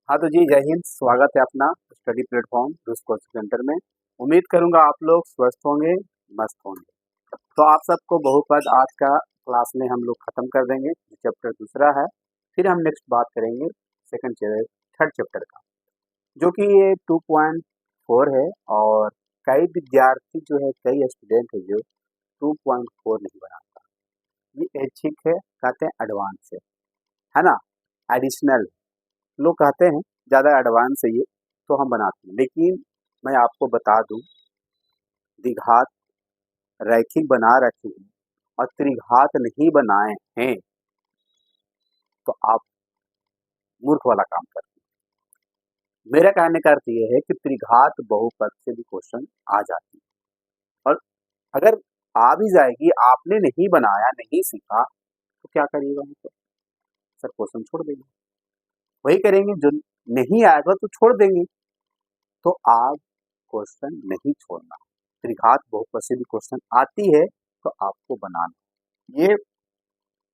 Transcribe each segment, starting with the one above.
हाँ तो जी, जय हिंद। स्वागत है अपना स्टडी प्लेटफॉर्म रूस कोचिंग सेंटर में। उम्मीद करूंगा आप लोग स्वस्थ होंगे, मस्त होंगे। तो आप सबको बहुपद आज का क्लास में हम लोग खत्म कर देंगे। चैप्टर दूसरा है, फिर हम नेक्स्ट बात करेंगे थर्ड चैप्टर का, जो कि ये 2.4 है। और कई विद्यार्थी जो है, कई स्टूडेंट है जो 2.4 नहीं बनाता। ये ऐच्छिक है, कहते हैं एडवांस है ना, एडिशनल लोग कहते हैं, ज़्यादा एडवांस है ये, तो हम बनाते हैं। लेकिन मैं आपको बता दूं, द्विघात रैखिक बना रखे हैं और त्रिघात नहीं बनाए हैं तो आप मूर्ख वाला काम करते हैं। मेरा कहने का अर्थ ये है कि त्रिघात बहुपद से भी क्वेश्चन आ जाती है, और अगर आ भी जाएगी, आपने नहीं बनाया, नहीं सीखा, तो क्या करिएगा? मतलब सर क्वेश्चन छोड़ देंगे, वही करेंगे जो नहीं आएगा तो छोड़ देंगे। तो आप क्वेश्चन नहीं छोड़ना। त्रिघात बहुपद से भी क्वेश्चन आती है तो आपको बनाना। ये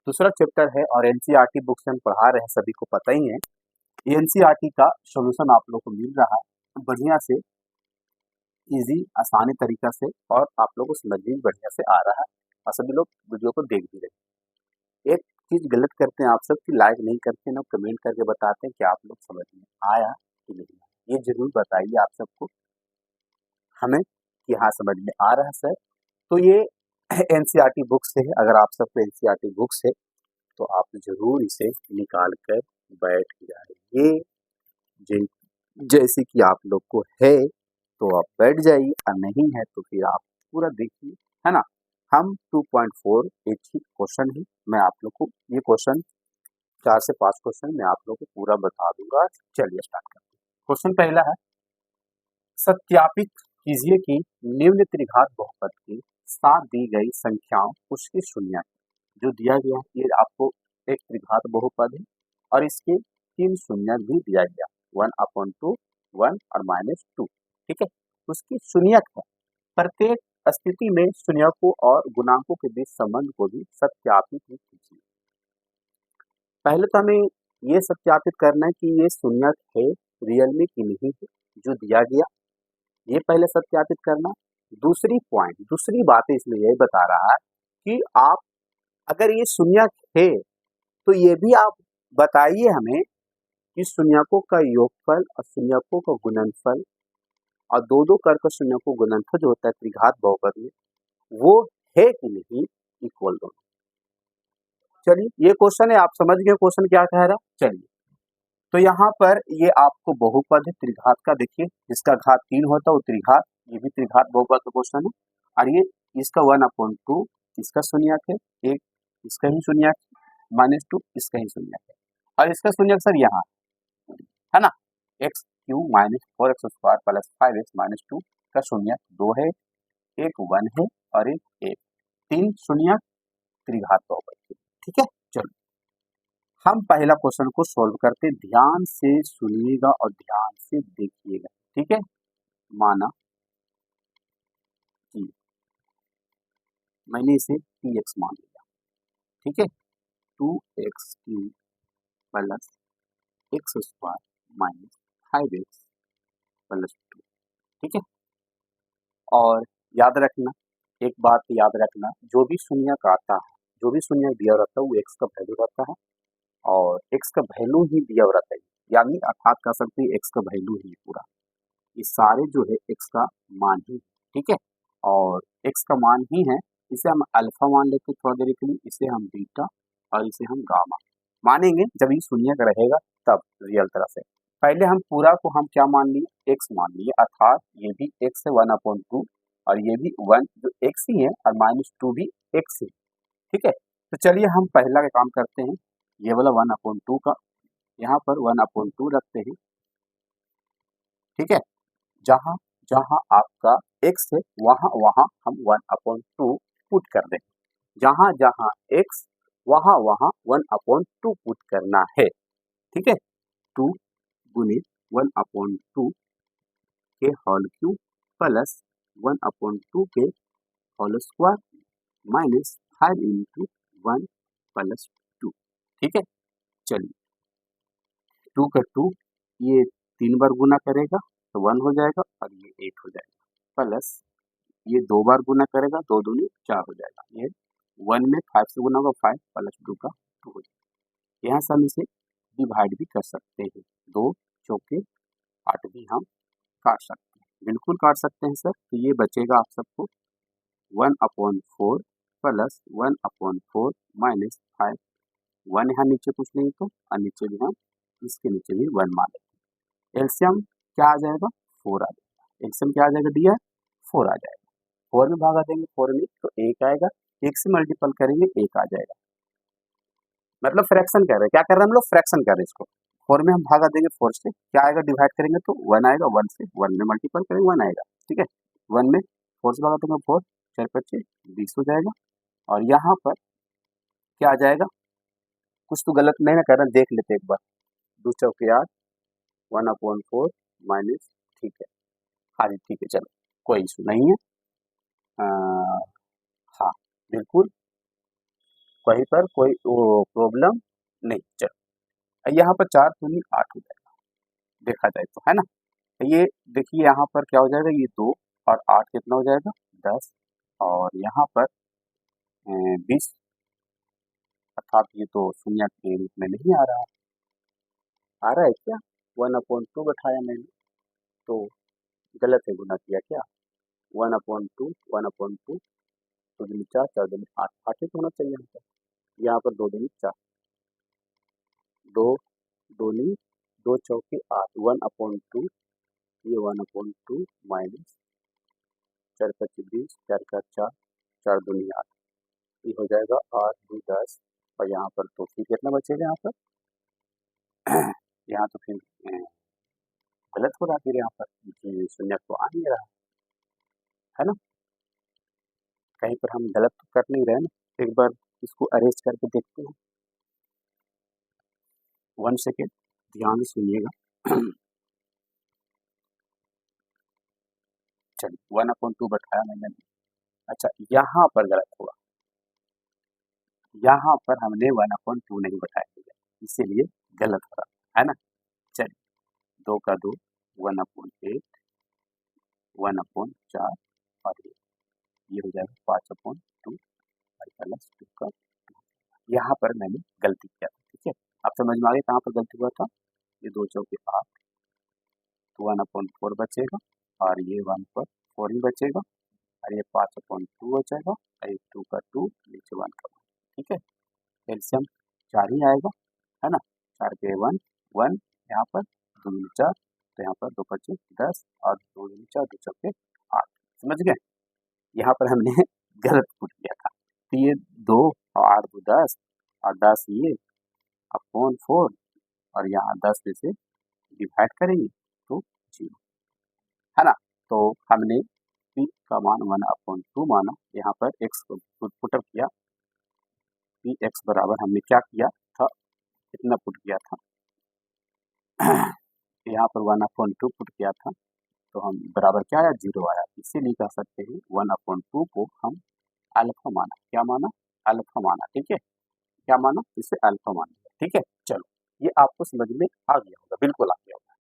दूसरा चैप्टर है और एनसीईआरटी बुक से हम पढ़ा रहे हैं, सभी को पता ही है। ये एनसीईआरटी का सॉल्यूशन आप लोग को मिल रहा है बढ़िया से, इजी आसानी तरीका से, और आप लोग को समझ में बढ़िया से आ रहा है, और सभी लोग वीडियो को देख भी रहे हैं। एक चीज गलत करते हैं आप सब कि लाइक नहीं करते ना, कमेंट करके बताते हैं कि आप लोग समझ में आया कि नहीं आया। ये जरूर बताइए आप सबको हमें कि हाँ समझ में आ रहा है सर। तो ये एनसीईआरटी बुक से है। अगर आप सबको एनसीईआरटी बुक से, तो आप जरूर इसे निकाल कर बैठ जाइए। जैसे कि आप लोग को है तो आप बैठ जाइए, और नहीं है तो फिर आप पूरा देखिए, है ना। हम 2.4 एक ही क्वेश्चन है, मैं आप लोग को ये क्वेश्चन 4 से 5 क्वेश्चन मैं आप लोग को पूरा बता दूंगा। चलिए स्टार्ट करते हैं। क्वेश्चन पहला है, सत्यापित कीजिए कि निम्न त्रिघात बहुपद की 7 दी गई संख्याओं उसकी शून्य जो दिया गया है। ये आपको एक त्रिघात बहुपद है और इसके 3 शून्य भी दिया गया, 1/2, 1 और -2। ठीक है, उसकी शून्यक है। प्रत्येक स्थिति में शून्यकों और गुणांकों के बीच संबंध को भी सत्यापित ही कीजिए। पहले तो हमें ये सत्यापित करना है कि ये शून्यक है रियल में कि नहीं है जो दिया गया, ये पहले सत्यापित करना। दूसरी बात इसमें यही बता रहा है कि आप अगर ये शून्यक है तो ये भी आप बताइए हमें कि शून्यकों का योगफल और शून्यकों का गुणनफल और दो कर का शून्यकों गुणनफल जो होता है त्रिघात बहुपद में, वो है कि नहीं इक्वल दोनों। चलिए, ये क्वेश्चन है, आप समझ गए क्वेश्चन क्या कह रहा है। चलिए, तो यहाँ पर ये आपको बहुपद है त्रिघात का, देखिए जिसका घात 3 होता है वो त्रिघात, ये भी त्रिघात बहुपद का क्वेश्चन है। और ये इसका 1/2 इसका शून्यक है, एक इसका ही शून्यक, -2 इसका ही शून्यक है, और इसका शून्यक सर यहाँ है ना, x³ -4x² + 5x - 2 का शून्यक 2 है, एक 1 है और एक 1, 3 शून्यक त्रिघात बहुपद के। ठीक है, चलो हम पहला क्वेश्चन को सोल्व करते। ध्यान से सुनिएगा और ध्यान से देखिएगा। ठीक है, माना कि मैंने इसे px मान लिया। ठीक है, 2x³ + x² - 5x + 2। ठीक है, और याद रखना, एक बात याद रखना, जो भी शून्यक आता है, जो भी शून्यक दिया रहता है वो x का वैल्यू रहता है, और x का वैल्यू ही दिया रहता है, यानी अर्थात कह सकते हैं x का वैल्यू ही पूरा, ये सारे जो है x का मान ही। ठीक है, और x का मान ही है, इसे हम अल्फा मान लेते हैं थोड़ा देर के लिए, इसे हम बीटा और इसे हम गामा मानेंगे जब ये शून्य का रहेगा तब रियल तरह से। पहले हम पूरा को हम क्या मान लिए, x मान लिए, अर्थात ये भी x है 1/2 और ये भी 1 जो x ही है, और -2 भी x ही। ठीक है, तो चलिए हम पहला का काम करते हैं, ये वाला 1/2 का यहाँ पर 1/2 रखते हैं। ठीक है, जहां जहां आपका x है वहां वहां हम 1/2 पुट कर दें, जहां जहां x वहां वहां 1/2 पुट करना है। ठीक है, 2 गुणित 1/2 के होल क्यूब प्लस 1/2 के होल स्क्वायर -5 × 1 + 2। ठीक है, चलिए 2 का 2 ये 3 बार गुना करेगा तो 1 हो जाएगा और ये 8 हो जाएगा, प्लस ये 2 बार गुना करेगा, 2 दूनी 4 हो जाएगा, ये 1 में 5 से गुना होगा 5 प्लस 2 का 2 हो जाएगा। यहाँ से हम इसे डिवाइड भी कर सकते हैं, 2 चौके 8 भी हम काट सकते हैं, बिल्कुल काट सकते हैं सर। तो ये बचेगा आप सबको 1/4 प्लस 1/4 माइनस 5, 1 यहाँ नीचे कुछ नहीं तो और नीचे भी हम इसके नीचे भी 1 मान लेते हैं। एलसीएम क्या आ जाएगा 4 आ जाएगा, एलसीएम क्या आ जाएगा दिया 4 आ जाएगा, 4 में भागा देंगे 4 में तो 1 आएगा, 1 से मल्टीपल करेंगे 1 आ जाएगा, मतलब फ्रैक्शन कर रहे हैं, क्या कर रहे हैं हम लोग फ्रैक्शन कर रहे हैं इसको। 4 में हम भागा देंगे 4 से, क्या आएगा डिवाइड करेंगे तो 1 आएगा, 1 से 1 में मल्टीपल करेंगे 1 आएगा, ठीक है। 1 में 4 से भागा देंगे 4, 4 5 20 हो जाएगा, और यहाँ पर क्या आ जाएगा, कुछ तो गलत नहीं ना कर रहे, देख लेते एक बार, 2 चौके 8 1/4 माइनस, ठीक है, हाँ जी ठीक है, चलो कोई इशू नहीं है, हाँ बिल्कुल कहीं पर कोई प्रॉब्लम नहीं। चलो यहाँ पर 4 दूनी 8 हो जाएगा देखा जाए तो, है ना। ये देखिए यहाँ पर क्या हो जाएगा, ये 2 और 8 कितना हो जाएगा 10, और यहाँ पर 20, अर्थात ये तो शून्य के रूप में नहीं आ रहा है क्या, 1/2 बैठाया मैंने तो गलत है, गुना किया क्या, 1/2 1/2 तो दूनी 4 4 दूनी 8 8 ही तो होना चाहिए हमको, यहाँ पर 2 दूनी 4, 2 दूनी 2 चौके 8 1/2, ये 1/2 माइनस 4 5 20 4 का 4 4 दूनी 8, ये हो जाएगा 8 2 10, और यहाँ पर तो फिर कितना बचेगा यहाँ पर यहाँ तो फिर गलत हो रहा फिर यहाँ पर, जी शून्य तो आ नहीं रहा है ना, कहीं पर हम गलत तो कर नहीं रहे ना, एक बार इसको अरेंज करके देखते हैं, 1 सेकेंड ध्यान से सुनिएगा चलिए 1/2 बैठाया मैंने, अच्छा यहाँ पर गलत हुआ, यहाँ पर हमने 1/2 नहीं बैठाया, इसीलिए गलत हो रहा है ना। चलिए 2 का 2 1/8 1/4, और ये हो जाएगा 5/2 प्लस 2 का 2, यहाँ पर मैंने गलती किया था, ठीक है। आप समझ में आ गया कहाँ पर गलती हुआ था, ये 2 चौके 8 तो 1/4 बचेगा, और ये 1/4 ही बचेगा, और ये 5/2 बचेगा, और ये 2 का 2 नीचे 1 का 1, ठीक है। एलसीएम 4 ही आएगा, है ना, 4 के 1 1, यहाँ पर 2 दूनी 4, तो यहाँ पर 2 5 10, और 2 दूनी 4 2 चौके 8, समझ गए, यहाँ पर हमने गलत पुट किया था, तो ये 2 और 8 2 10, और 10 ये अपॉन 4, और यहाँ 10 में से डिवाइड करेंगे तो 0, है ना। तो हमने p का मान 1/2 माना, यहाँ पर x को पुटअप किया, पी एक्स बराबर हमने क्या किया था, कितना पुट किया था यहाँ पर 1/2 पुट किया था, तो हम बराबर क्या आया 0 आया, इसीलिए कह सकते हैं 1/2 को हम अल्फा माना, क्या माना अल्फा माना, ठीक है, क्या माना इसे अल्फा माना, ठीक है। चलो ये आपको समझ में आ गया होगा, बिल्कुल आ गया होगा।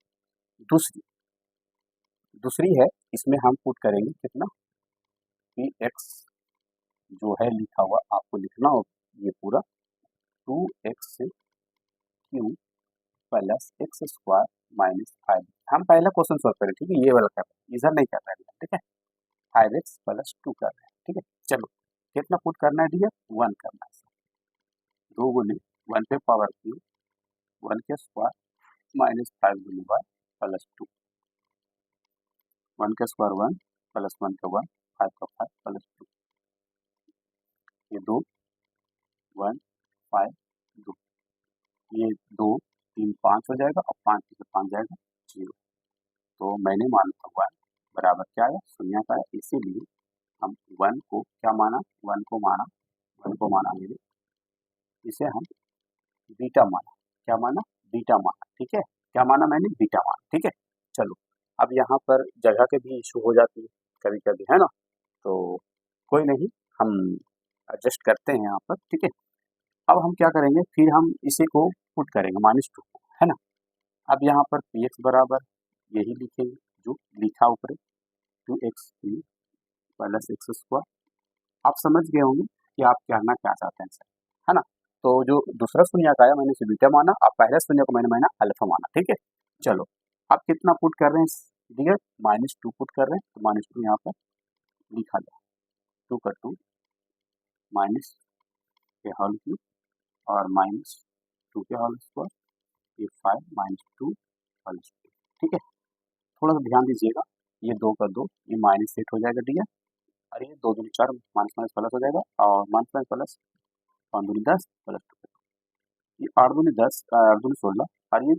दूसरी है, इसमें हम पुट करेंगे कितना, पी एक्स जो है लिखा हुआ आपको लिखना होगा, ये पूरा 2x Q plus x square minus 5, हम पहला क्वेश्चन सॉल्व करें, ठीक है, ये वाला कर रहे हैं, इधर नहीं कर रहे हैं, ठीक है, 5x प्लस 2 कर रहे हैं, ठीक है। चलो कितना पुट करना है डियर 1 करना है, 2 गुने 1 पे पावर क्यू 1 के स्क्वायर माइनस 5 गुने 1 प्लस 2, 1 का स्क्वायर 1 प्लस 1 का 1 5 का 5 प्लस 2, ये 2 1 5 2, ये 2 3 5 हो जाएगा, और 5 से 5 जाएगा 0, तो मैंने माना था 1 बराबर क्या आया शून्य का आया, इसीलिए हम 1 को क्या माना 1 को माना मैंने, इसे हम बीटा माना, क्या माना बीटा माना, ठीक है, क्या माना मैंने बीटा माना, ठीक है। चलो अब यहाँ पर जगह के भी इशू हो जाती है कभी कभी, है ना, तो कोई नहीं, हम एडजस्ट करते हैं यहाँ पर, ठीक है। अब हम क्या करेंगे, फिर हम इसी को पुट करेंगे -2 को, है ना, अब यहाँ पर पी एक्स बराबर यही लिखेंगे जो लिखा ऊपर 2x³ प्लस एक्स स्क्वायर। आप समझ गए होंगे कि आप कहना क्या चाहते हैं सर, है ना। तो जो दूसरा शून्यक आया मैंने उसे बीटा माना, अब पहला शून्य को मैंने माना अल्फा माना, ठीक है। चलो अब कितना पुट कर रहे हैं डियर, -2 पुट कर रहे हैं, तो -2 यहाँ पर लिखा जाए 2 का 2 माइनस के होल क्यूब और -2 के होल स्क्वायर, ये 5 -2 होल स्क्वायर, ठीक है। थोड़ा सा ध्यान दीजिएगा, ये 2 का 2 ये -8 हो जाएगा डियर, और ये 2 दूनी 4 माइनस माइनस प्लस हो जाएगा, और माइनस माइनस प्लस 5 दूनी 10 प्लस 2, ये 8 दूनी 10 8 दूनी 16, और ये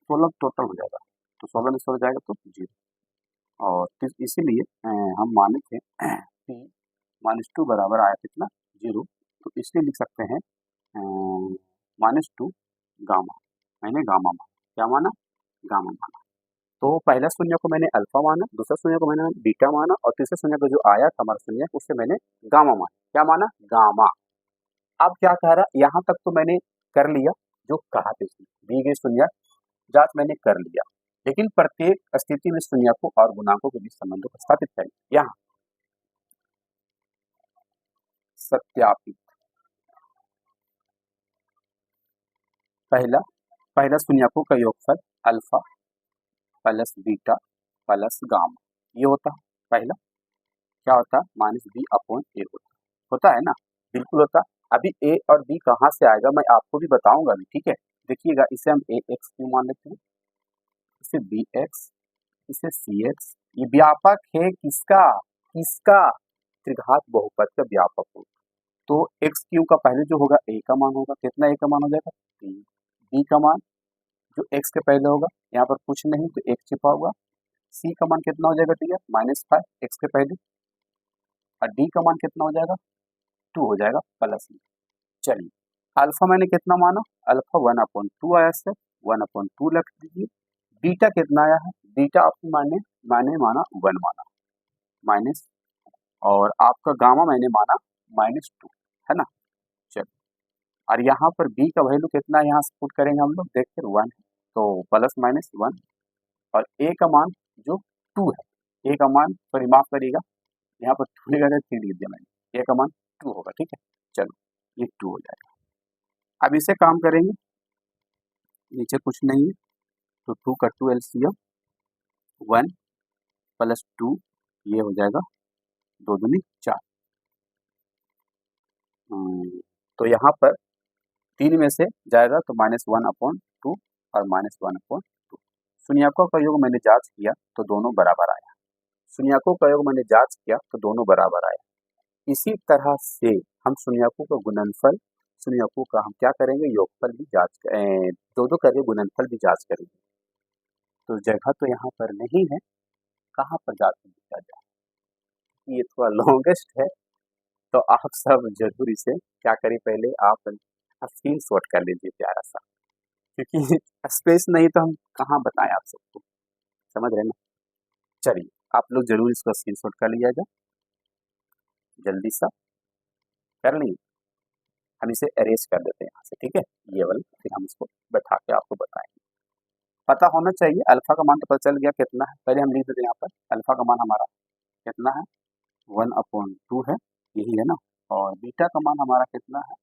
16 टोटल हो जाएगा, तो 16 में 16 जाएगा तो 0। और इसीलिए हम माने थे कि -2 बराबर आया कितना 0, तो इसलिए लिख सकते हैं -2 गामा, मैंने गामा माना, क्या माना, गामा माना। तो पहला शून्य को मैंने अल्फा माना, दूसरा शून्य को मैंने बीटा माना, और तीसरे शून्य को जो आया था हमारा शून्य उससे मैंने गामा माना, क्या माना, गामा। अब क्या कह रहा, यहाँ तक तो मैंने कर लिया जो कहा था, दी गई शून्य जांच मैंने कर लिया, लेकिन प्रत्येक स्थिति में शून्यकों और गुणांकों के बीच संबंधों को स्थापित करें। यहाँ सत्यापित, पहला शून्यकों का योगफल alpha plus beta plus gamma, ये होता है पहला, क्या होता है -b/a होता है ना, बिल्कुल होता। अभी a और b कहाँ से आएगा मैं आपको भी बताऊंगा अभी, ठीक है। देखिएगा, इसे हम ax क्यों मान लेते हैं, इसे bx, इसे cx, ये व्यापक है किसका, किसका, त्रिघात बहुपद का व्यापक होगा। तो x³ का पहले जो होगा a का मान होगा, कितना a का मान हो जाएगा 3, b का मान जो x के पहले होगा, यहाँ पर कुछ नहीं तो 1 छिपा हुआ, c का मान कितना हो जाएगा डियर -5 x के पहले, और d का मान कितना हो जाएगा 2 हो जाएगा प्लस में। चलिए अल्फा मैंने कितना माना, अल्फा 1/2 आया सर, 1/2 रख दीजिए। बीटा कितना आया है, बीटा आपको मैंने माना 1 माना माइनस, और आपका गामा मैंने माना -2, है ना। चलिए, और यहाँ पर बी का वैल्यू कितना है यहाँ से पुट करेंगे हम लोग, देखते 1 है तो +-1, और ए का मान जो 2 है, ए का मान सॉरी माफ करिएगा, यहाँ पर 2 लिखा 3 लिख दिया मैंने, ए का मान 2 होगा, ठीक है। चलो ये 2 हो जाएगा, अब इसे काम करेंगे, नीचे कुछ नहीं है तो 2 का 2 एलसीएम 1 + 2, ये हो जाएगा 2 दूनी 4। तो यहाँ पर 3 में से जाएगा तो -1/2 और -1/2। शून्यकों का योग मैंने जांच किया तो दोनों बराबर आया, शून्यकों का योग मैंने जांच किया तो दोनों बराबर आया। इसी तरह से हम शून्यकों का गुणनफल, शून्यकों का हम क्या करेंगे, योगफल भी जांच, दो करके गुणनफल भी जांच करेंगे। तो जगह तो यहाँ पर नहीं है, कहाँ पर जांच किया जाए, ये थोड़ा लॉन्गेस्ट है, तो आप सब जरूर इसे क्या करिए, पहले आप स्क्रीन शॉट कर लीजिए प्यारा सा, क्योंकि स्पेस नहीं तो हम कहाँ बताएं आप सबको, समझ रहे ना। चलिए आप लोग जरूर इसको स्क्रीन शॉट कर लिया जाए, जल्दी सा कर लीजिए, हम इसे अरेंज कर देते हैं यहाँ से, ठीक है, ये वाला, फिर हम इसको बैठा के आपको बताएंगे। पता होना चाहिए अल्फा का मान तो पता चल गया कितना है, पहले हम लिख देते हैं यहाँ पर अल्फा का मान हमारा कितना है 1/2 है, यही है ना, और बीटा का मान हमारा कितना है,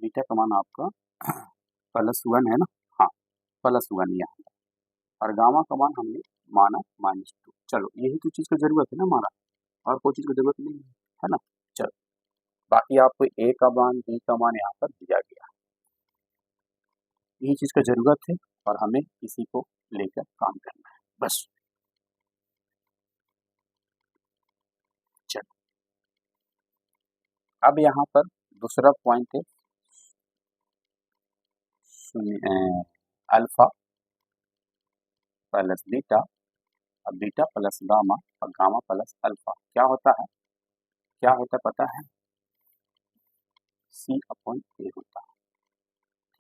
बीटा का मान आपका +1 है ना, हाँ +1 यहाँ, और गामा का मान हमने माना -2। चलो यही तो चीज़ की जरूरत है ना हमारा, और कोई चीज़ की जरूरत नहीं है ना। चलो बाकी आपको ए का मान बी का मान यहाँ पर दिया गया, यही चीज़ का जरूरत है, और हमें इसी को लेकर काम करना है बस। चलो अब यहाँ पर दूसरा पॉइंट है अल्फा प्लस बीटा, और बीटा प्लस गामा, और गामा प्लस अल्फा क्या होता है, क्या होता है पता है, C/A होता है,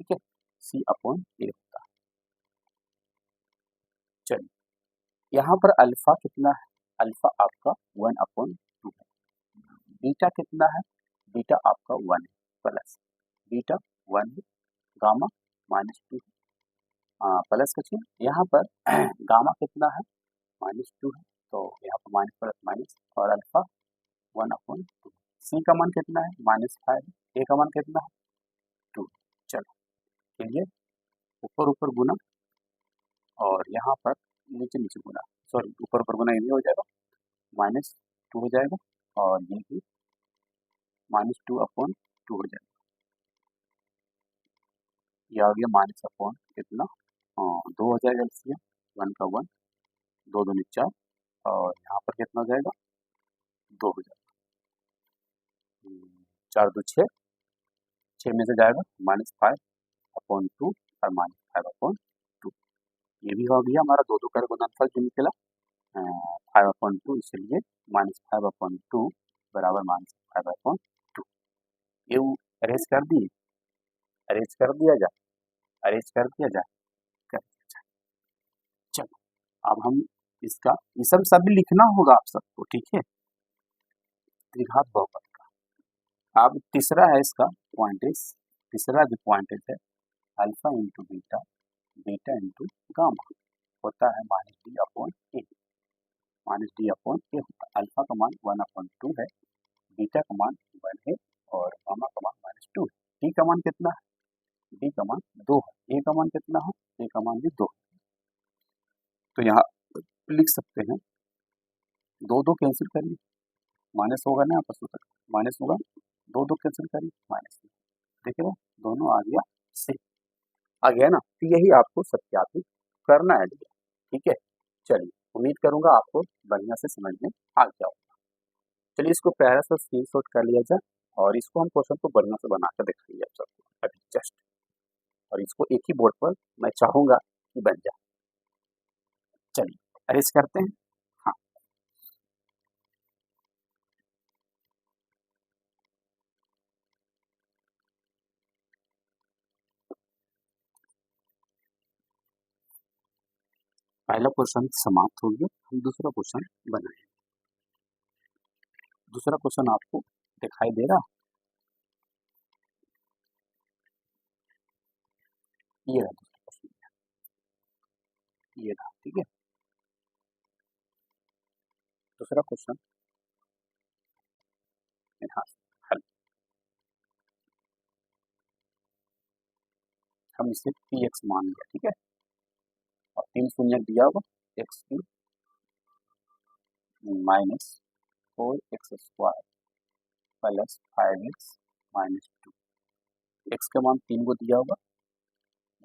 ठीक है, C/A होता है। चलिए यहाँ पर अल्फा कितना है, अल्फा आपका 1/2 है, बीटा कितना है, बीटा आपका 1 है, प्लस बीटा 1 है, गामा -2 है, प्लस का चिन्ह यहाँ पर गामा कितना है -2 है, तो यहाँ पर माइनस प्लस माइनस और अल्फा 1/2। सी का मान कितना है -5, ए का मान कितना है 2। चलो चलिए ऊपर ऊपर गुना और यहाँ पर नीचे नीचे गुना, सॉरी ऊपर ऊपर गुना ये भी हो जाएगा, -2 हो जाएगा और ये भी -2/2 हो जाएगा। ये आ गया माइनस अपॉन कितना 2 हो जाएगा एलसीएम, 1 का 1, 2 दूनी 4 और यहाँ पर कितना हो जाएगा 2 हो जाएगा, 4 2 6, 6 में से जाएगा -5/2 और -5/2। ये भी हो गया हमारा 2 का गुणनफल जो निकला 5/2, इसलिए -5/2 बराबर -5/2। ये अरेंज कर दिए, अरेंज कर दिया जाए, अरेंज कर दिया जाए, कर दिया जाए। चलो अब हम इसका ये सब भी लिखना होगा आप सबको, ठीक है, द्विघात बहुपद का। अब तीसरा है इसका पॉइंटेज, तीसरा जो पॉइंटेज है alpha into beta, beta into gamma होता है -d/a, -d/a होता है। अल्फा का मान 1/2 है, बीटा का मान 1 है और गामा का मान -2 है। डी का मान कितना है, डी का मान 2 है, ए का मान कितना है, ए का मान भी 2 है। तो यहाँ लिख सकते हैं 2 कैंसिल करिए, माइनस होगा ना आपस में, माइनस होगा, 2 कैंसिल करिए माइनस, देख रहे हो दोनों आ गया सही, आ गया ना। तो यही आपको सत्यापित करना है, ठीक है। चलिए उम्मीद करूंगा आपको बढ़िया से समझ में आ गया होगा। चलिए इसको पहले से स्क्रीनशॉट कर लिया जाए और इसको हम क्वेश्चन को बढ़िया से बनाकर दिखाइए आप सबको अभी जस्ट, और इसको एक ही बोर्ड पर मैं चाहूंगा कि बन जाए। चलिए अरेंज करते हैं। हाँ पहला क्वेश्चन समाप्त हो गया, हम दूसरा क्वेश्चन बनाए। दूसरा क्वेश्चन आपको दिखाई दे रहा, ये रहा दूसरा क्वेश्चन, ये रहा, ठीक है। दूसरा क्वेश्चन यहाँ हल, हम इसे पी एक्स मान लिया, ठीक है, और 3 शून्य दिया होगा, x³ -4x² plus 5x -2, x का मान 3 को दिया होगा,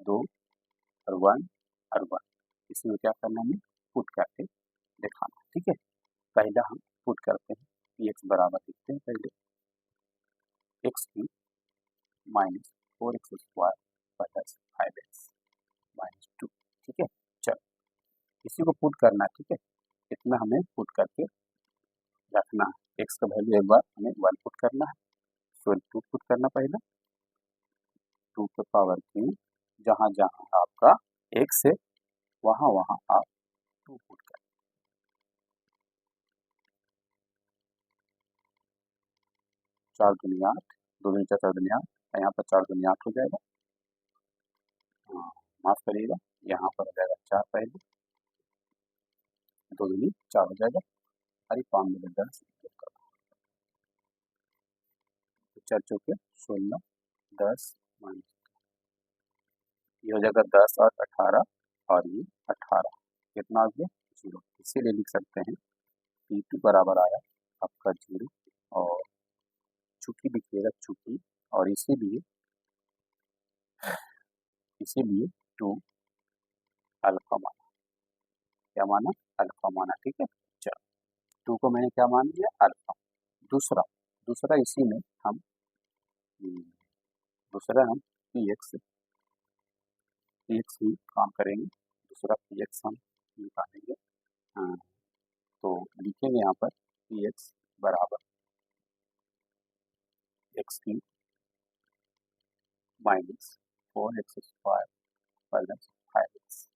2 और 1 और 1, इसमें क्या करना है पुट करके दिखाना, ठीक है। पहला हम पुट करते हैं, पी एक्स बराबर लिखते हैं पहले x³ -4x² प्लस 5x -2, ठीक है। चलो इसी को पुट करना है, ठीक है, इतना हमें पुट करके रखना है। x का वैल्यू एक बार हमें 1 पुट करना है, सो 2 पुट करना पहले, 2 के पावर 3, जहाँ जहाँ आपका x है वहाँ वहाँ आप 2 पुट कर, 4 दूनी 8, 2 दूनी 4 दूनी 8, यहाँ पर 4 दूनी 8 हो जाएगा, माफ करिएगा, यहाँ पर हो जाएगा 4 पहले, 2 दूनी 4 हो जाएगा, अरे 5 में 10, 4 चौके 16, 10 माइनस, ये हो जाएगा 10 और 18 और ये 18, कितना आ गया 0, इसीलिए लिख सकते हैं P2 बराबर आया आपका 0 और चूंकि दिखिएगा चूंकि, और इसीलिए 2 अल्फा माना, क्या माना अल्फा माना, ठीक है। चलो 2 को मैंने क्या मान लिया अल्फा। दूसरा दूसरा इसी में हम दूसरा हम पी एक्स ही काम करेंगे, दूसरा पी एक्स हम निकालेंगे। तो लिखेंगे यहाँ पर पी एक्स बराबर x³ -4x² प्लस 5x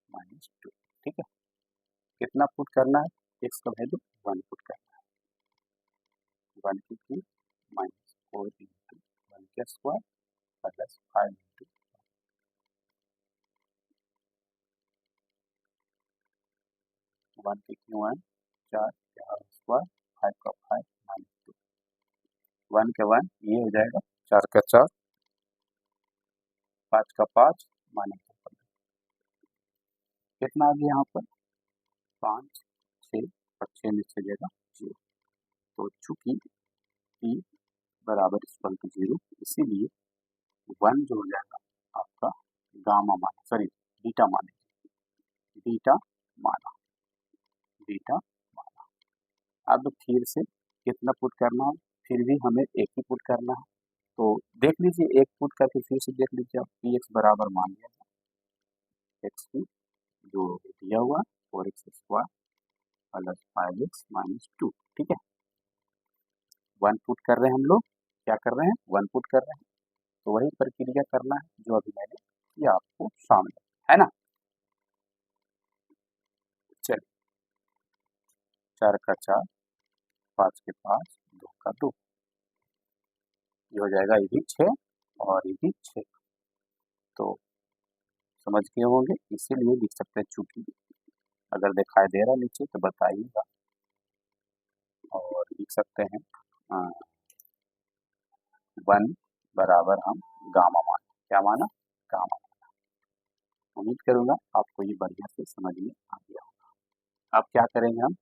-2, ठीक है। कितना पुट करना है, x का वैल्यू 1 पुट करना है, 1 की 3 -4 इंटू 1 के स्क्वायर प्लस 5 इंटू 1 के क्यों 4 के होल स्क्वायर 5 का 5 -2 1 के 1 ये हो जाएगा 4 का 4 5 का 5 -2 कितना आ गया यहाँ पर 5 6 और 6 में से जाएगा 0। तो चूंकि p बराबर इक्वल टू 0 इसीलिए 1 जो हो जाएगा आपका गामा माना सॉरी बीटा माना बीटा माना बीटा माना। अब फिर से कितना पुट करना है फिर भी हमें एक ही पुट करना है तो देख लीजिए एक पुट करके फिर से देख लीजिए आप पी एक्स बराबर मान लिया एक्स की जो दिया हुआ 4x स्क्वायर प्लस 5x -2 ठीक है 1 पुट कर रहे हैं हम लोग क्या कर रहे हैं 1 पुट कर रहे हैं तो वही प्रक्रिया करना है जो अभी मैंने किया आपको सामने है ना। चलिए 4 का 4 5 के 5 2 का 2 ये हो जाएगा ये भी 6 और ये भी 6 तो समझ गए होंगे इसीलिए लिख सकते हैं चूंकि अगर दिखाई दे रहा नीचे तो बताइएगा और लिख सकते हैं 1 बराबर हम गामा मान क्या माना गामा माना। उम्मीद करूंगा आपको ये बढ़िया से समझ में आ गया होगा। अब क्या करेंगे हम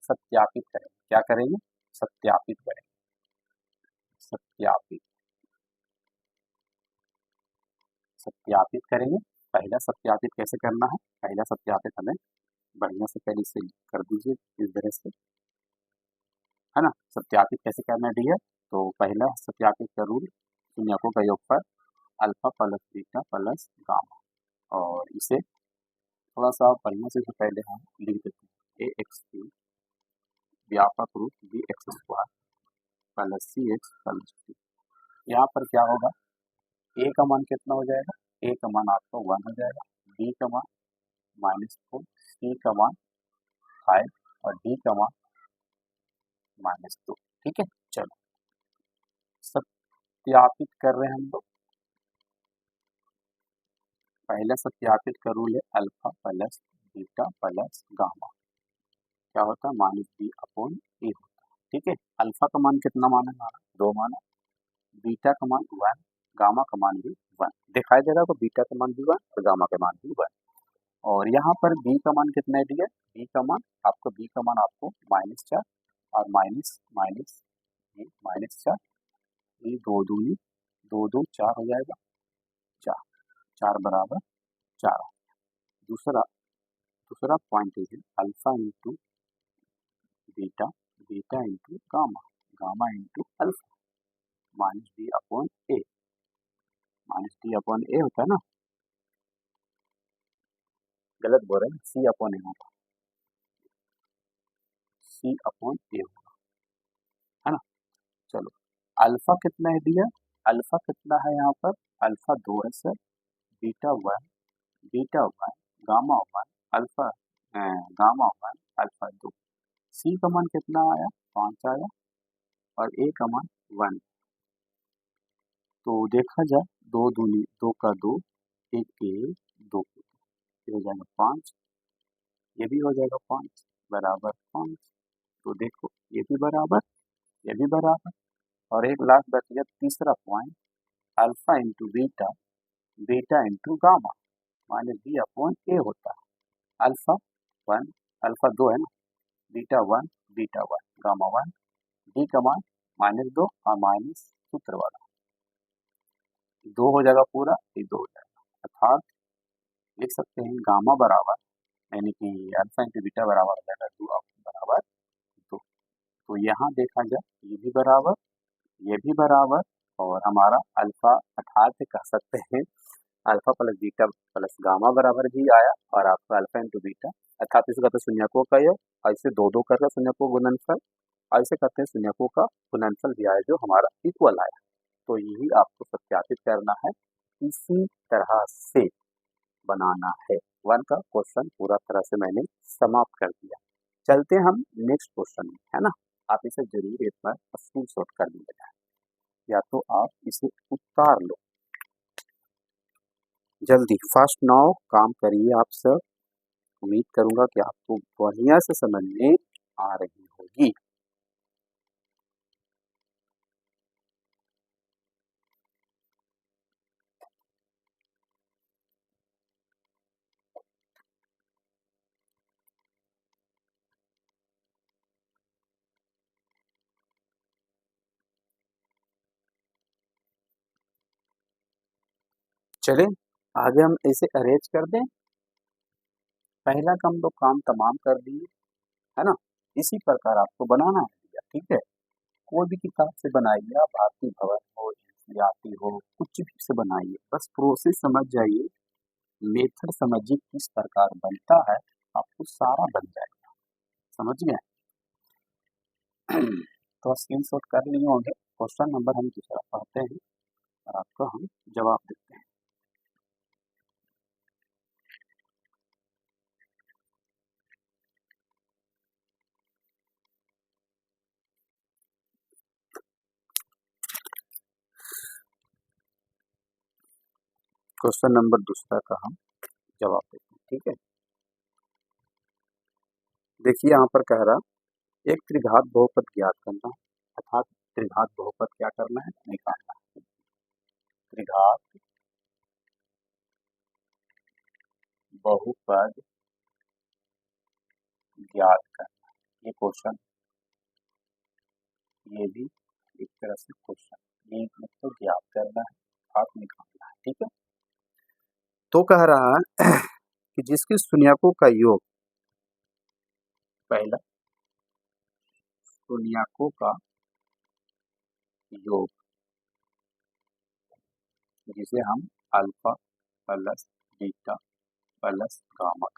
सत्यापित करेंगे क्या करेंगे सत्यापित करेंगे सत्यापित सत्यापित करेंगे। पहला सत्यापित कैसे करना है पहला सत्यापित हमें बढ़िया से पहले से कर दीजिए इस तरह से है ना। सत्यापित कैसे करना है डियर तो पहला सत्यापित का रूल शून्यकों का योगफल alpha plus beta plus gamma और इसे थोड़ा सा बढ़िया से तो पहले हम लिख देते हैं ए एक्स की व्यापक रूप B x square plus c x plus T. यहाँ पर क्या होगा ए का मान कितना हो जाएगा ए का मान आपका 1 हो जाएगा बी का मान -4 सी का मान 5 और डी का मान -2 ठीक है। चलो सत्यापित कर रहे हैं हम लोग पहला सत्यापित का रूल है alpha plus beta plus gamma क्या होता है -b अपॉन ए होता है ठीक है। अल्फा का मान कितना माना हमारा 2 माना बीटा का मान 1 गामा का मान भी 1 दिखाई दे रहा है बीटा का मान भी 1 और गामा का मान भी 1 और यहाँ पर b का मान कितना है दिया b का मान आपको -4 और माइनस माइनस -4 ये 2 दूनी 2 2 4 हो जाएगा 4 4 बराबर 4 दूसरा पॉइंट है alpha into beta beta into gamma gamma into alpha -b upon a होता है ना गलत बोल रहे हैं सी अपॉन ए होगा सी अपॉन ए होगा है ना। चलो अल्फा कितना है दिया अल्फा कितना है यहाँ पर अल्फा 2 है sir beta 1 gamma 1 alpha gamma 1 alpha 2 सी का मान कितना आया 5 आया और ए का मान 1 तो देखा जाए 2 दूनी 2 का 2 1 के 2 ये हो जाएगा 5 ये भी हो जाएगा 5 बराबर 5 तो देखो ये भी बराबर और एक लास्ट बच गया तीसरा point alpha into beta beta into gamma -b upon a होता है अल्फा 2 है ना बीटा 1 गामा 1 डी का मान -2 और माइनस सूत्र वाला 2 हो जाएगा पूरा ये 2 हो जाएगा अर्थात लिख सकते हैं गामा बराबर यानी कि अल्फा इंटू बीटा बराबर हो जाएगा 2 बराबर 2 तो यहाँ देखा जाए ये भी बराबर और हमारा अल्फा अर्थात से कह सकते हैं alpha plus beta plus gamma बराबर भी आया और आपका अल्फा इंटू बीटा अर्थात इसे कहते हैं शून्यकों का योग और इसे 2 2 करके शून्यकों गुणनफल और इसे कहते हैं शून्यकों का गुणनफल भी आया जो हमारा इक्वल आया। तो यही आपको सत्यापित करना है इसी तरह से बनाना है 1 का क्वेश्चन पूरा तरह से मैंने समाप्त कर दिया। चलते हम नेक्स्ट क्वेश्चन में है ना आप इसे जरूर एक बार स्क्रीनशॉट कर लीजिएगा या तो आप इसे उतार लो जल्दी फास्ट नाउ काम करिए आप सब उम्मीद करूंगा कि आपको बढ़िया से समझ में आ रही होगी। चलें आगे हम इसे अरेंज कर दें। पहला काम तमाम कर दिए, है ना। इसी प्रकार आपको बनाना है भैया, ठीक है। कोई भी किताब से बनाइए आप, भारतीय भवन हो, एनसीईआरटी हो, कुछ भी से बनाइए, बस प्रोसेस समझ जाइए, मेथड समझिए किस प्रकार बनता है, आपको सारा बन जाएगा। समझ गए? तो स्क्रीन शॉट कर लिए होंगे। क्वेश्चन नंबर हम दूसरा पढ़ते हैं और आपको हम जवाब देते हैं। क्वेश्चन नंबर दूसरा का हम जवाब देते हैं, ठीक है। देखिए यहाँ पर कह रहा एक त्रिघात बहुपद ज्ञात करना है, अर्थात त्रिघात बहुपद क्या करना है, निकालना है। त्रिघात बहुपद ज्ञात करना, ये क्वेश्चन, ये भी एक तरह से क्वेश्चन, ये मतलब ज्ञात करना है, घात निकालना है, ठीक है। तो कह रहा है कि जिसके शून्यकों का योग, पहला शून्यकों का योग, जिसे हम alpha plus beta plus gamma,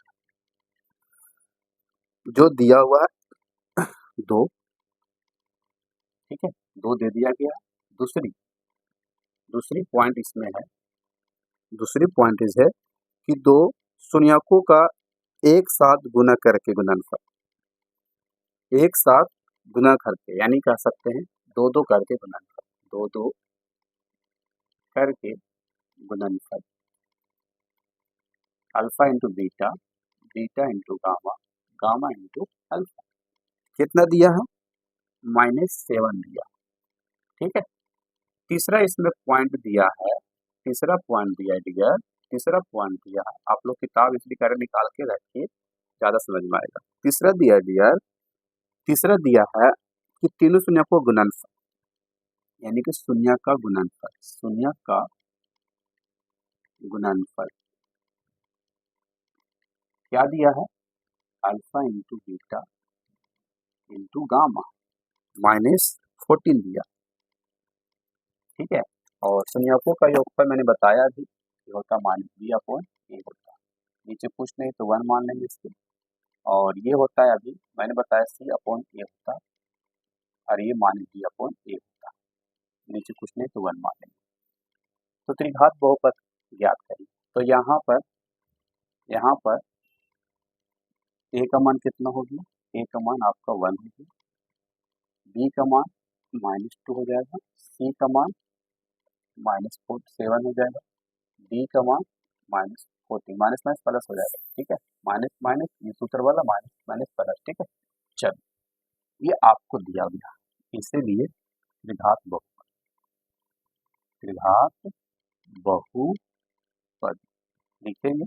जो दिया हुआ है 2, ठीक है, 2 दे दिया गया। दूसरी दूसरी पॉइंट इसमें है, दूसरी पॉइंट इस है कि 2 शून्यकों का एक साथ गुना करके गुणनफल, एक साथ गुना करके, यानी कह सकते हैं 2-2 करके गुणनफल, 2-2 करके गुणनफल, alpha into beta, beta into gamma, gamma into alpha, कितना दिया है, -7 दिया, ठीक है। तीसरा इसमें पॉइंट दिया है, तीसरा पॉइंट दिया है डियर, तीसरा पॉइंट दिया है, आप लोग किताब इसलिए करे निकाल के रखिए, ज्यादा समझ में आएगा। तीसरा दिया है डियर, तीसरा दिया है कि तीनों शून्य को गुणनफल, यानी कि शून्य का गुणनफल, शून्य का गुणनफल क्या दिया है, alpha into beta into gamma, -14 दिया, ठीक है। और शून्यकों का योगफल मैंने बताया भी, ये होता -b/a होता है, नीचे कुछ नहीं तो 1 मान लेंगे इसके, और ये होता है अभी मैंने बताया c/a होता है, और ये -b/a होता है, नीचे कुछ नहीं तो 1 मान लेंगे। तो त्रिघात बहुपद ज्ञात करिए। तो यहाँ पर a का मान कितना हो गया, a का मान आपका 1 हो गया, b का मान -2 हो जाएगा, c का मान -7 हो जाएगा, d का मान -14, माइनस माइनस प्लस हो जाएगा, ठीक है, माइनस माइनस ये सूत्र वाला माइनस माइनस प्लस, ठीक है। चलो ये आपको दिया गया, इसीलिए त्रिघात बहुपद, त्रिघात बहुपद लिखेंगे,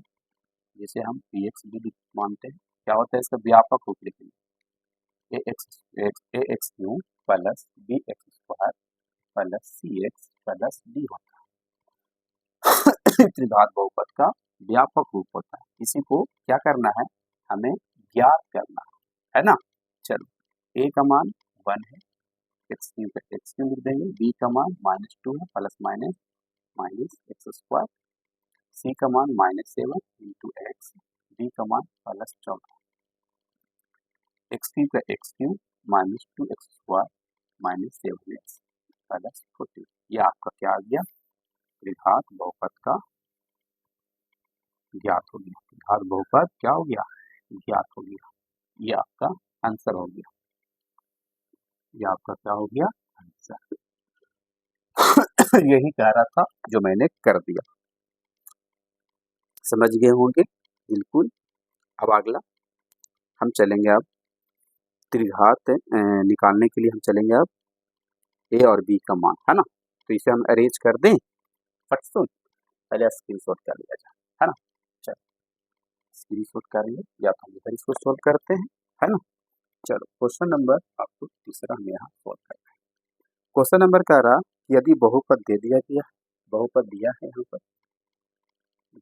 जिसे हम px भी मानते हैं। क्या होता है, इसका व्यापक रूप लिखेंगे, a x cube plus b x square plus c x plus d होता है। त्रिघात बहुपद का व्यापक रूप होता है, इसी को क्या करना है, हमें ज्ञात करना है ना। चलो a का मान 1 है, एक्स क्यू लिख देंगे, b का मान -2 है, plus minus minus x square, c का मान -7 इंटू एक्स, d का मान +14, x Q -2 x square -7x +14, ये आपका क्या आ गया, त्रिघात बहुपद का ज्ञात हो गया, त्रिघात बहुपद क्या हो गया, ज्ञात हो गया, ये आपका आंसर हो गया, ये आपका क्या हो गया, आंसर। यही कह रहा था जो मैंने कर दिया, समझ गए होंगे बिल्कुल। अब अगला हम चलेंगे अब त्रिघात निकालने के लिए हम चलेंगे अब ए और बी का मान, है ना। तो इसे हम अरेंज कर दें फट से, पहले स्क्रीनशॉट कर लिया जाए, है ना। चलो स्क्रीनशॉट करेंगे या तो हम इधर इसको सोल्व करते हैं, है ना। चलो क्वेश्चन नंबर आपको तीसरा हम यहाँ सोल्व करते हैं। क्वेश्चन नंबर कह रहा यदि बहुपद दे दिया गया, बहुपद दिया है यहाँ पर,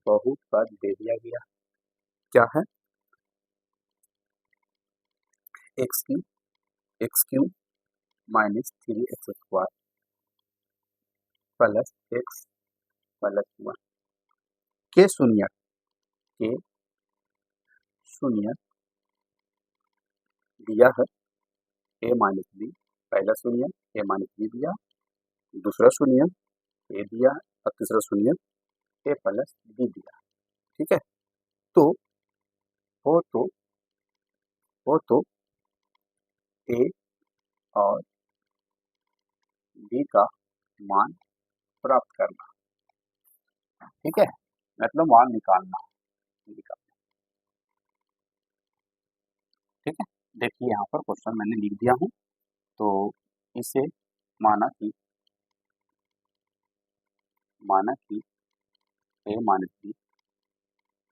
बहुपद दे दिया गया क्या है, x Q minus 3x² plus x plus 1 के शून्य दिया है, ए माइनस बी, पहला शून्य ए माइनस बी दिया, दूसरा शून्य ए दिया और तीसरा शून्य ए प्लस बी दिया। ठीक है, तो हो तो ए और बी का मान प्राप्त करना, ठीक है, मतलब मान निकालना। ठीक है, देखिए यहाँ पर क्वेश्चन मैंने लिख दिया हूँ। तो इसे माना कि ए माइनस बी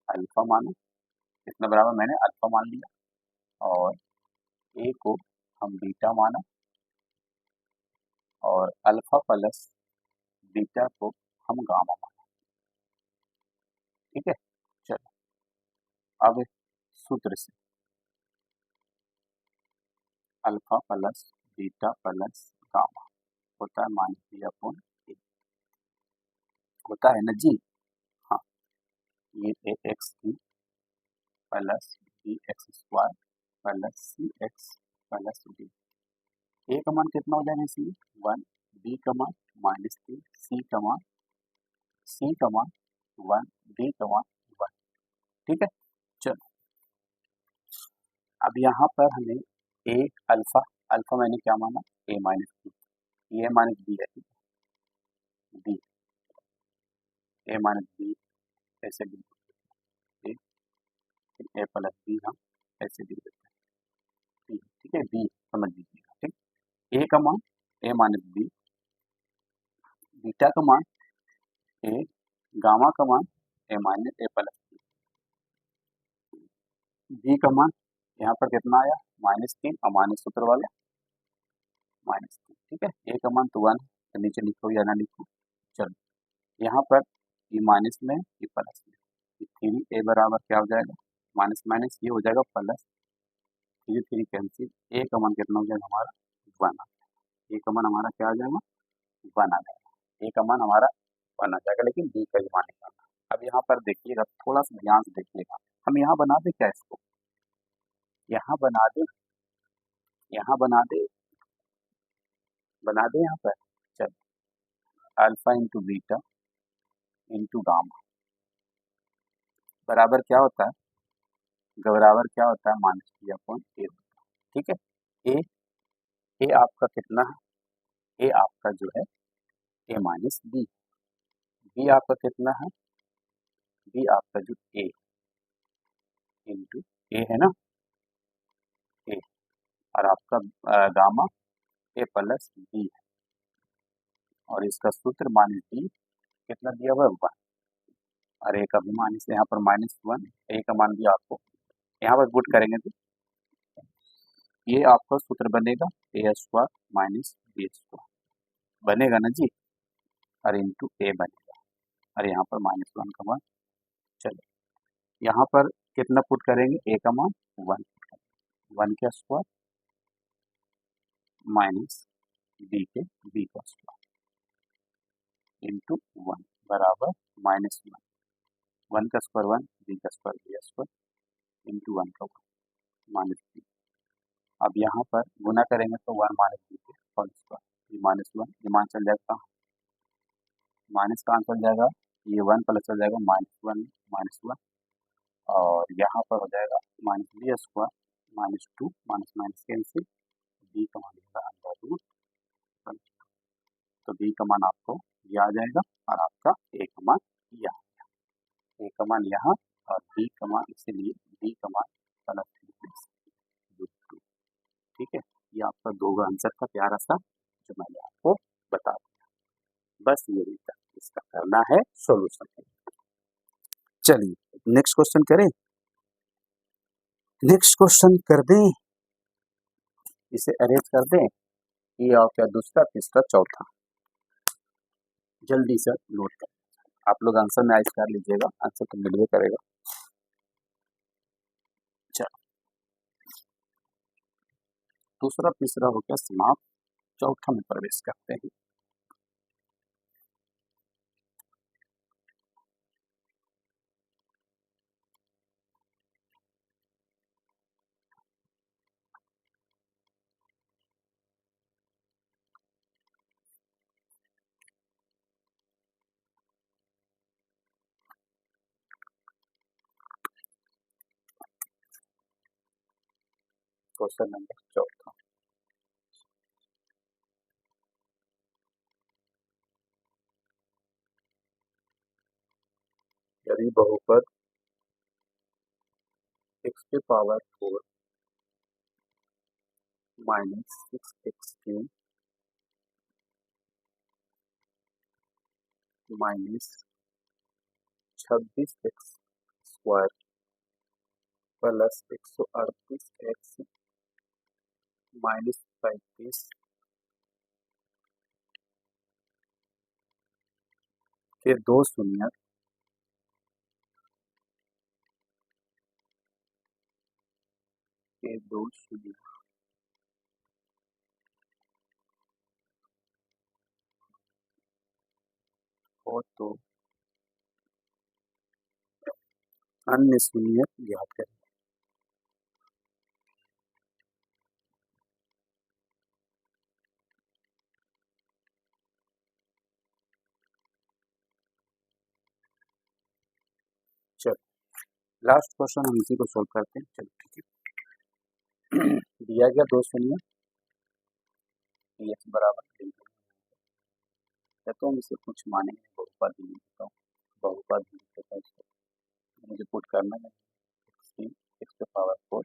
अल्फा माना, इसमें बराबर मैंने अल्फा मान लिया और ए को हम बीटा माना और अल्फा प्लस बीटा को हम गामा माना। ठीक है, चलो अब सूत्र से alpha plus beta plus gamma होता है माइनस बी अपॉन ए, होता है ना जी। हाँ, ये ए एक्स की plus b x square plus c x plus d, a का मान कितना हो जाएगा इसमें 1, बी का मान -3, सी का मान 1, डी का मान 1। ठीक है, चलो अब यहाँ पर हमें ए अल्फा अल्फा मैंने क्या माना ए माइनस बी, ए माइनस बी है, बी ए माइनस बी ऐसे भी ए प्लस बी हम ऐसे भी देते हैं, ठीक है, बी समझ लीजिएगा। ठीक, ए का मान ए माइनस बी, बीटा का मान ए, गामा का मान ए माइनस ए प्लस बी का मान यहाँ पर कितना आया -3 और माइनस सूत्र वाला -3। ठीक है, ए का मान तो 1, तो नीचे लिखो या ना लिखो, चलो यहाँ पर ये माइनस में ये प्लस में, 3 ए बराबर क्या हो जाएगा माइनस माइनस ये हो जाएगा प्लस, 3 कैंसिल, ए का मान कितना हो जाएगा हमारा 1, ए का मान हमारा क्या आ जाएगा 1 आ जाएगा, ए का मान हमारा 1 आ जाएगा, लेकिन बी का ही मान निकालना। अब यहाँ पर देखिएगा, थोड़ा सा ध्यान से देखिएगा, हम यहाँ बना दे क्या इसको, यहाँ बना दे यहाँ पर, चल alpha into beta into gamma बराबर क्या होता है, बराबर क्या होता है माइनस बी अपॉन ए होता है। ठीक है, ए आपका कितना है, ए आपका जो है ए माइनस बी, बी आपका कितना है, बी आपका जो ए इंटू ए है ना, ए और आपका गामा ए प्लस बी है और इसका सूत्र माइनस बी कितना दिया हुआ है 1 और ए का भी माइनस, यहाँ पर -1, ए का मान भी आपको यहाँ पर पुट करेंगे तो ये आपका सूत्र बनेगा ए स्क्वायर माइनस बी स्क्वायर बनेगा ना जी, और इंटू ए बनेगा और यहाँ पर -1 का मान, चलो यहाँ पर कितना पुट करेंगे ए का मान 1, 1 का स्क्वायर माइनस बी का स्क्वायर इंटू 1 बराबर -1, 1 का स्क्वायर 1, बी का स्क्वायर बी स्क्वायर इंटू 1 का 1 माइनस बी। अब यहाँ पर गुना करेंगे तो 1 माइनस बी के होल स्क्वायर, ये -1 ये मान चल जाएगा, माइनस का आंसर जाएगा ये 1 प्लस हो जाएगा -1 और यहाँ पर हो जाएगा minus B square -2 minus minus cancel, B का मान होगा √1, तो बी का मान आपको ये आ जाएगा और आपका ए का मान ये आ जाएगा, ए का मान यहाँ और बी कमा इसीलिए बी कमा प्लस रूट टू। ठीक है, ये आपका दो का आंसर था प्यारा सा जो मैंने आपको बता दिया। बस यही था, इसका करना है सॉल्यूशन। चलिए नेक्स्ट क्वेश्चन करें, नेक्स्ट क्वेश्चन कर दें, इसे अरेंज कर दें, ये और क्या दूसरा तीसरा चौथा, जल्दी से नोट कर आप लोग आंसर में आइज कर लीजिएगा, आंसर तो मिलवे करेगा। चलो दूसरा तीसरा हो गया समाप्त, चौथा में प्रवेश करते हैं। क्वेश्चन नंबर चौथा, यदि बहुपद x के power 4 minus 6x³ minus 26x² plus 138x minus 35 के दो शून्य हो तो अन्य शून्य ज्ञात करें। चलो लास्ट क्वेश्चन हम इसी को सोल्व करते हैं। चलो ठीक है, दिया गया दो शून्य x बराबर या तो हम इसे कुछ मानेंगे बहुपद ही लिखता हूँ, बहुपद ही लिखता हूँ इसको मुझे पुट करना है x के पावर 4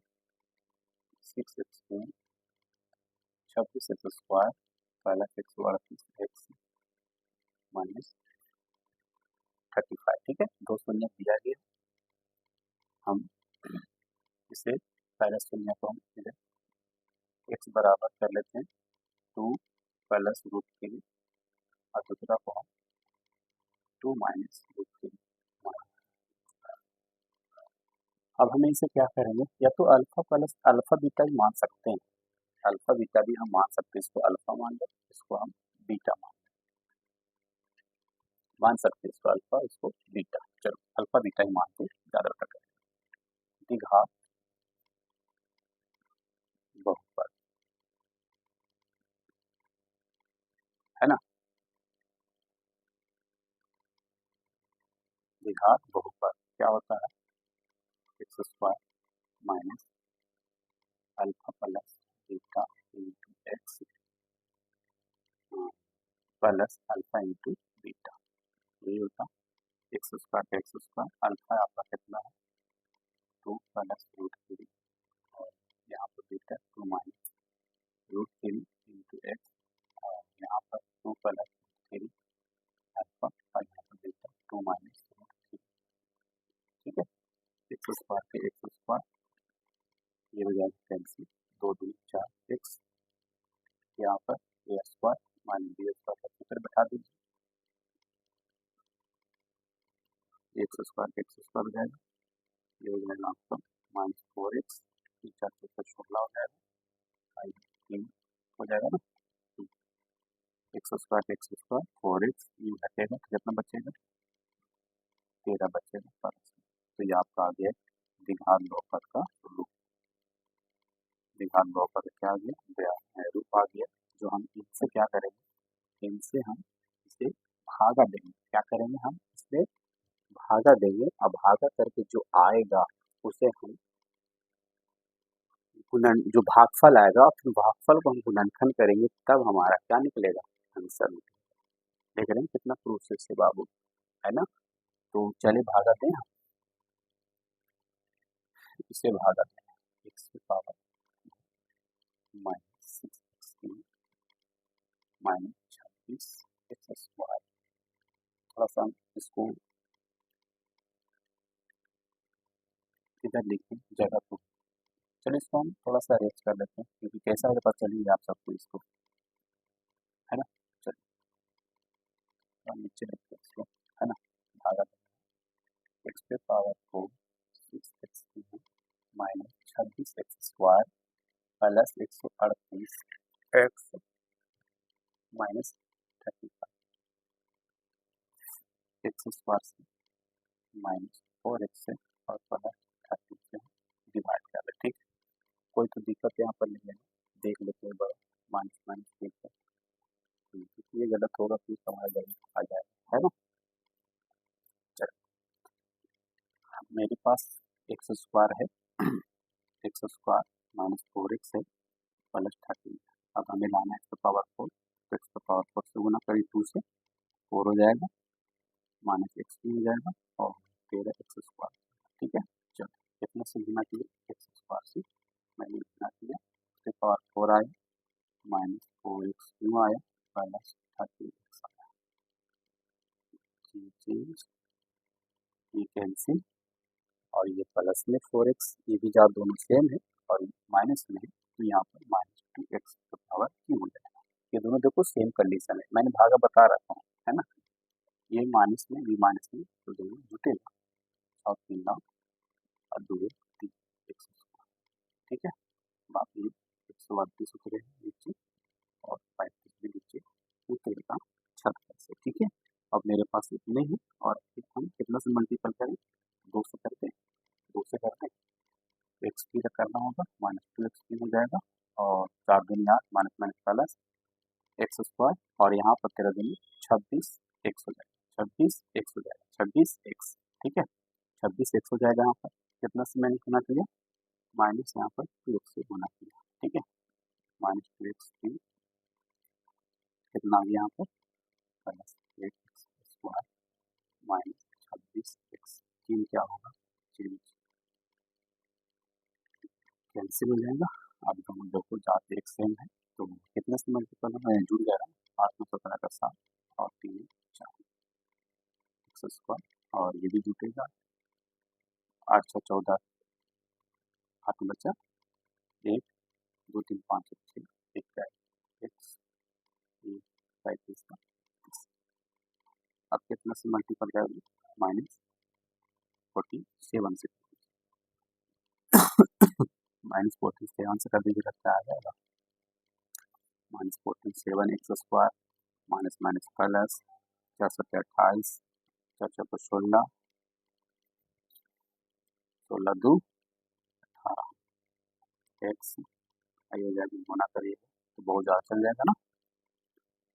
6x³ 26x² पहला 138x माइनस 35। ठीक है, दो शून्य दिया गया, हम इसे पहले शून्य को हम x बराबर कर लेते हैं 2 प्लस रूट 3 और दूसरा को हम 2 माइनस रूट 3। अब हम इसे क्या करेंगे, या तो अल्फा प्लस अल्फा बीटा ही मान सकते हैं, अल्फा बीटा भी हम मान सकते हैं, इसको अल्फा मान लो, इसको हम बीटा मान सकते हैं, इसको अल्फा इसको बीटा। चलो अल्फा बीटा ही मानते ज्यादा बेटर करें। द्विघात बहुपद है ना, द्विघात बहुपद क्या होता है, x² minus alpha plus beta into x plus alpha into beta, यही होता x² अल्फा आपका कितना है 2 प्लस रूट 3 और यहाँ पर beta 2 minus root 3 into x और यहाँ पर 2 प्लस 3 अल्फा और यहाँ पर बीटा 2 माइनस रूट 3। ठीक है, x² के x², ये हो जाएगा कैंसिल, 2 2 4 x, यहाँ पर a² माइनस b² फिर बैठा दीजिए, x² के x² हो जाएगा, ये हो जाएगा आपका माइनस 4x 4 16 हो जाएगा, 3 हो जाएगा ना, x² के x² 4x, ये घटेगा तो कितना बचेगा 13 बचेगा प्लस। तो ये आपका आ गया द्विघात बहुपद का रूप, द्विघात बहुपद क्या आ गया रूप आ गया, जो हम इनसे क्या करेंगे, इनसे हम इसे भागा देंगे, क्या करेंगे हम इसे भागा देंगे, अब भागा करके जो आएगा उसे हम गुणन, जो भागफल आएगा फिर भागफल को हम गुणनखंड करेंगे, तब हमारा क्या निकलेगा आंसर। देख रहे हैं कितना प्रोसेस है बाबू, है ना। तो चले भागा दें, इसे भागा देना, एक्स की power minus 6 minus 26 x square. थोड़ा सा हम इसको इधर लिखें जगह को, चलो इसको हम थोड़ा सा अरेंज कर लेते हैं क्योंकि कैसा है पता चलेंगे आप सबको इसको, है ना। चलिए हम नीचे लिखते हैं इसको, है ना, भागा एक्स पे पावर को 6 minus 26 x square plus 138 x minus 35 x square से माइनस 4 एक्स से और प्लस 30 से डिवाइड कर ले। ठीक है, कोई तो दिक्कत यहाँ पर नहीं है, देख लेते हैं बड़ा माइनस माइनस ठीक है, ये गलत होगा फिर हमारा गलत आ जाएगा, है ना। चलो मेरे पास एक्स स्क्वायर है, एक्स स्क्वायर माइनस 4 एक्स है प्लस 30। अब हमें लाना है एक्स पावर 4, तो एक्स पावर 4 से गुना करी 2 से 4 हो जाएगा माइनस एक्स भी हो जाएगा और 13 एक्स स्क्वायर। ठीक है, चलो कितना से गुना किया एक्स स्क्वायर से मैंने गुना किया, उसके पावर 4 आया माइनस 4 एक्स क्यों आया प्लस 30 एक्स आया। चेंज ये कैंसिल और ये प्लस में 4 एक्स, ये भी जहाँ दोनों सेम है और माइनस में है तो यहाँ पर माइनस 2 एक्स पावर क्यों हो जाएगा। ये दोनों देखो सेम कंडीशन है, मैंने भागा बता रखा हूँ, है ना। ये माइनस में भी माइनस में तो दोनों जुटेगा और 3 9 और 2 3 एक्स स्क्वायर। ठीक है, बाकी 138 उतरे नीचे और 35 भी नीचे उतरेगा 36 से। ठीक है, अब मेरे पास इतने ही और हम कितना से मल्टीपल करें, 2 से करते हैं, 2 से करते हैं एक्स भी करना होगा माइनस 2 एक्स भी हो जाएगा और 4 दूनी 8 minus minus plus x square और यहाँ पर 13 दूनी 26 एक्स हो जाएगा, 26 एक्स हो जाएगा, 26 एक्स। ठीक है, 26 एक्स हो जाएगा, यहाँ पर कितना से मैंने गुना किया माइनस यहाँ पर 2 एक्स से गुना किया। ठीक है, माइनस 2 एक्स कितना आ गया यहाँ पर plus 8 x square minus 26 x, तीन क्या होगा चेंज कैंसिल हो जाएगा। अब दोनों देखो जाते एक सेम है तो कितने से मल्टीपल में जुड़ जाएगा 8 में 17 का 7 और 3 4 एक्स स्क्वायर और ये भी जुटेगा 8 6 14 8 बचा 1 2 3 5 6 1 एक्स 35 का। अब कितना से मल्टीपल करेंगे माइनस 47 से माइनस 47 से कर दीजिएगा क्या आ जाएगा minus 47 x square minus minus plus 4 7 28 4 4 16 16 2 18 x आइए जाके गुना करिए तो बहुत ज़्यादा चल जाएगा ना,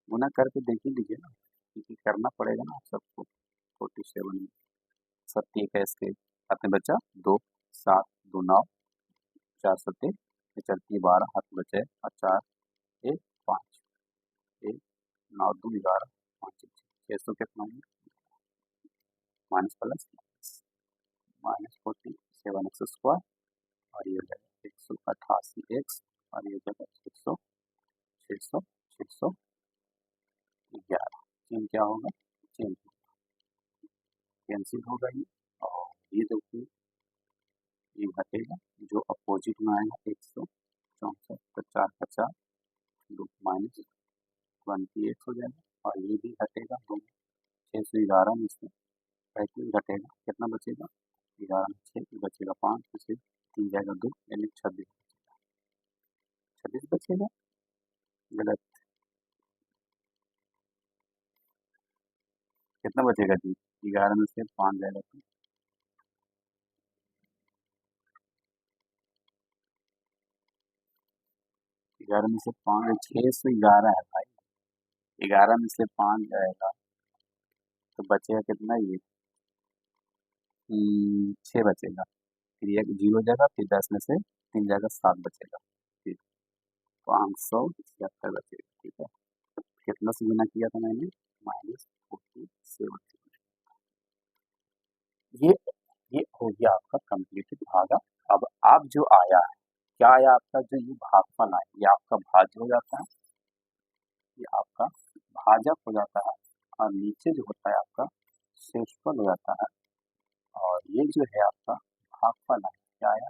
गुना करके देख ही लीजिए ना क्योंकि करना पड़ेगा ना सबको। 47 सत्ती इक्कीस के हाथ में बचा 2 7 2 9 4 सत्ते चलती 12 हाथ बचे और 4 1 5 1 9 2 11 5 6 600 कितना है minus plus minus 47 x square और ये हो जाएगा 188 एक्स और ये हो जाएगा 600 600 611 चेंज क्या होगा चेंज कैंसिल होगा ये और ये देखिए ये घटेगा जो अपोजिट में आएगा 164 तो 4 50 2 माइनस 28 हो जाएगा और ये भी घटेगा दोनों 611 में से 35 घटेगा कितना बचेगा 11 में 6 बचेगा 5 में से 3 जाएगा 2 यानी 26 बचेगा। गलत, कितना बचेगा जी 11 में से 5 जाएगा तो 11 में से 5 611 है भाई, 11 में से 5 जाएगा तो बचेगा कितना ये 6 बचेगा, फिर एक 0 जाएगा फिर 10 में से 3 जाएगा 7 बचेगा फिर 576 बचेगा। ठीक है, कितना से गुना किया था मैंने माइनस 47 ये ये हो गया आपका कंप्लीटेड भागा। अब आप जो आया है, क्या आया आपका, जो ये भागफल आया ये आपका भाज्य हो जाता है, ये आपका भाजक हो जाता है, और नीचे जो होता है आपका शेषफल हो जाता है, और ये जो है आपका भागफल आया। क्या आया,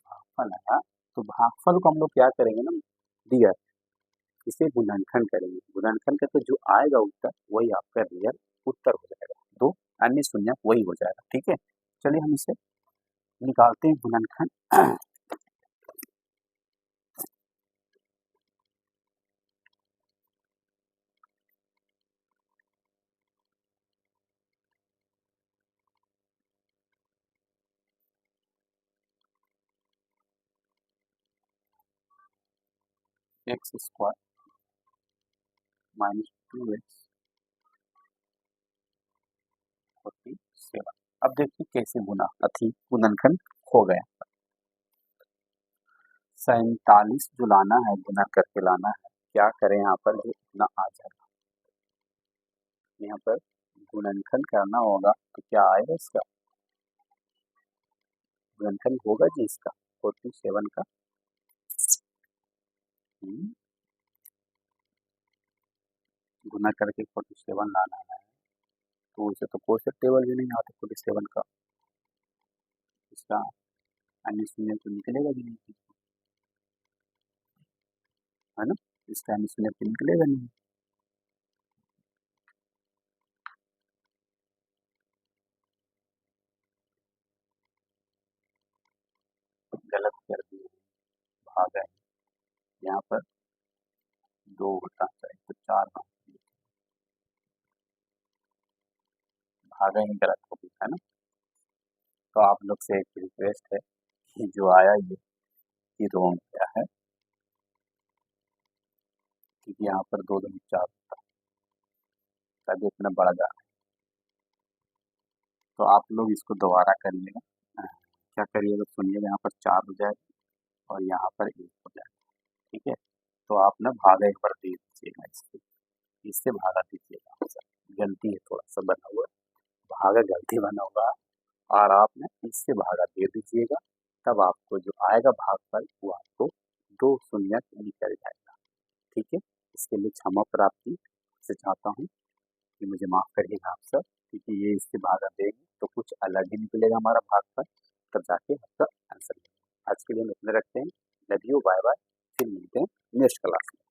भागफल आया। तो भागफल को हम लोग क्या करेंगे ना, दिया इसे गुणनखंड करेंगे, गुणनखंड करके जो आएगा उत्तर वही आपका रियल उत्तर हो जाएगा, दो अन्य शून्य वही हो जाएगा। ठीक है, चलिए हम इसे निकालते हैं गुणनखंड। X square minus 2x 47। अब देखिए कैसे गुना अथी गुणनखंड हो गया। 47 जो लाना है गुना करके लाना है, क्या करें यहाँ पर जो इतना आ जाएगा, यहाँ पर गुणनखंड करना होगा तो क्या आएगा इसका, गुणनखंड होगा जी इसका 47 का। गुना करके 47 लाना है, तो उसे तो कोई सा टेबल भी नहीं आता 47 का, इसका अन्य शून्य तो निकलेगा भी नहीं, है ना, इसका अन्य शून्य तो निकलेगा नहीं। गलत कर दिए, भागा है, यहाँ पर 2 होता है तो 4 भागा ही गलत हो गया, है ना। तो आप लोग से एक रिक्वेस्ट है कि जो आया ये रॉन्ग गया है, क्योंकि यहाँ पर 2 2 4 होता है, तभी इतना बड़ा जा रहा है। तो आप लोग इसको दोबारा करिएगा, क्या करिएगा सुनिएगा, यहाँ पर 4 हो जाएगा और यहाँ पर 1 हो जाएगा। ठीक है, तो आप ना भागा एक बार दे दीजिएगा, इससे भागा दीजिएगा, गलती है थोड़ा सा बना हुआ, भागा गलती बना हुआ, और आप ना इससे भागा दे दीजिएगा, तब आपको जो आएगा भागफल वो आपको 2 शून्य निकल जाएगा। ठीक है, इसके लिए क्षमा प्राप्ति से चाहता हूँ कि मुझे माफ़ करिएगा आप सब, क्योंकि ये इससे भागा देंगे तो कुछ अलग ही निकलेगा हमारा भागफल, तब जाके आपका आंसर मिलेगा। आज के लिए हम इतने रखते हैं। लव यू, बाय बाय, फिर मिलते हैं नेक्स्ट क्लास में।